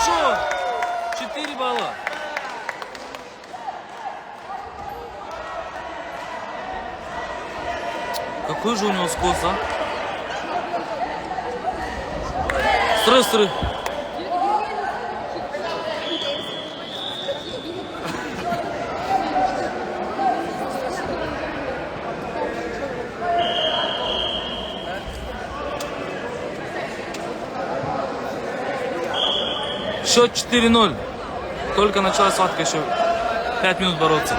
Хорошо. 4 балла. Какой же у него скос, а? Стресс. Счет 4-0. Только началась схватка, еще 5 минут бороться.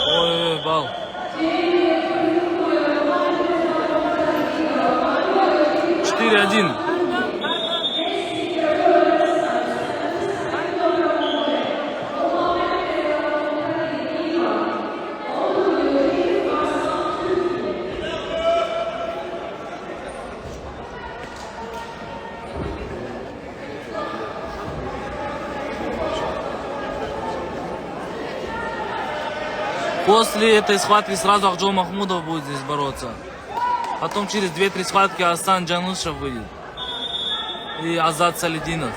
Ой, бал. Один. После этой схватки сразу Акжол Махмудов будет здесь бороться. Потом через 2-3 схватки Асан Джанушев выйдет. И Азат Салидинов.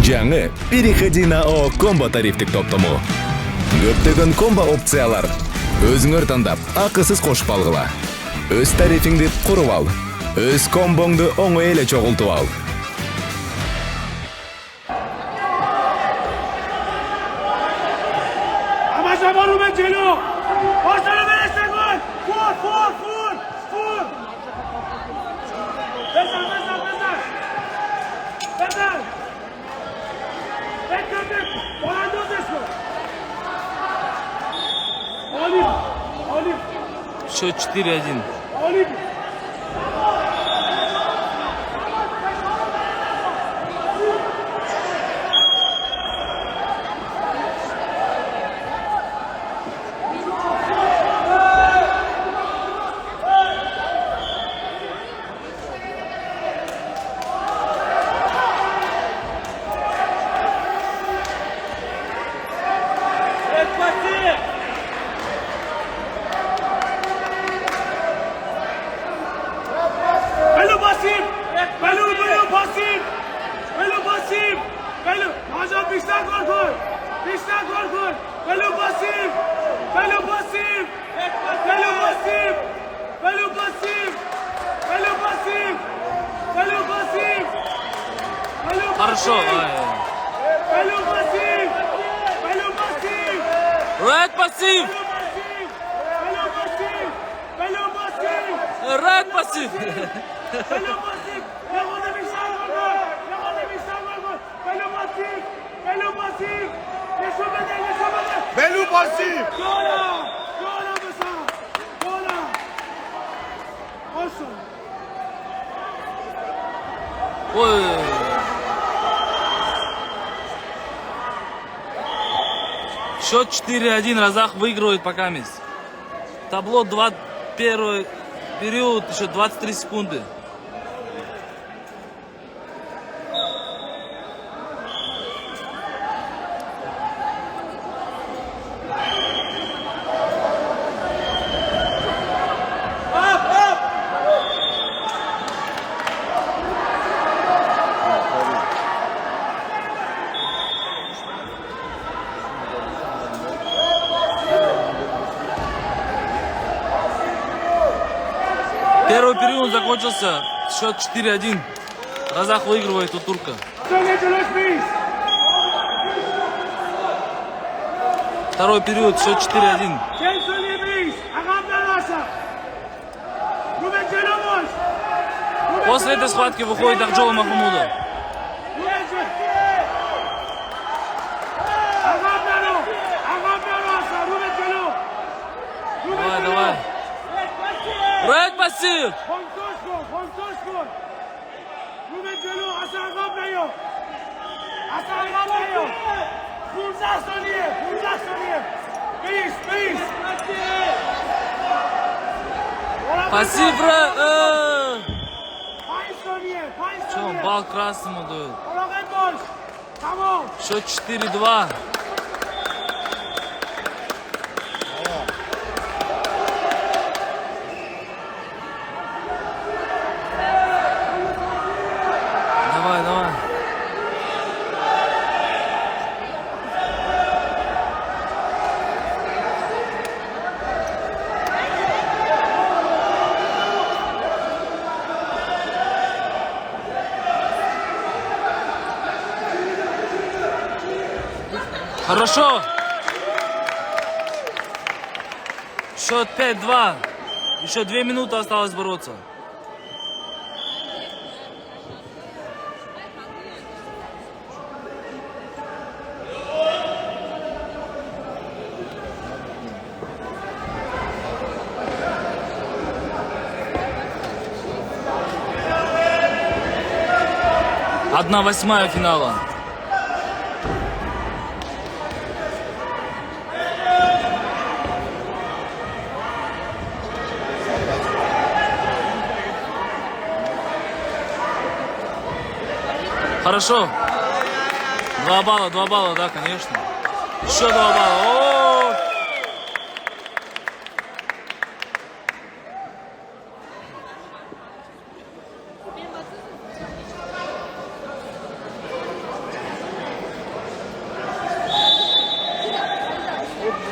Жаңы переходи на О комбо тарифтик топтому. Көптөгөн комбо опциялар. Өзүңөр тандап, акысыз кошуп алгыла. Өз тарифиңди куруп ал. Өз комбоңду оңой эле чогултуп ал. Счет 4-1. Хорошо. Ред пассив. Ред пассив. Bellu pasif. Ой. Счет 4-1. Разах выигрывает пока мисс. Табло 2, первый период, еще 23 секунды. Первый период закончился. Счет 4-1. Разах выигрывает у турка. Второй период. Счет 4-1. После этой схватки выходит Акжол Махмудов. Давай. Ред пассив. Пассив. Че, он балл красному дает. Полагай больше. Кому? Счет 4-2. Давай, давай. Хорошо. Счет 5-2. Еще 2 минуты осталось бороться. Одна восьмая финала. Хорошо. 2 балла, да, конечно. Еще 2 балла. О!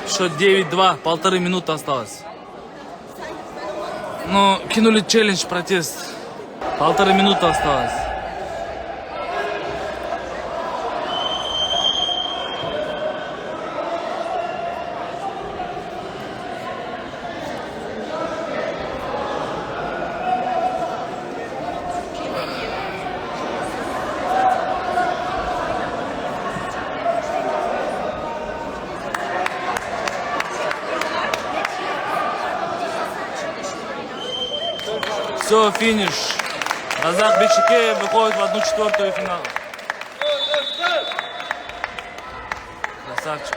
Счет 9-2, 1,5 минуты осталось. Ну, кинули челлендж, протест. 1,5 минуты осталось. Все, финиш. Разак Бичикеев выходит в 1/4 финала. Красавчик.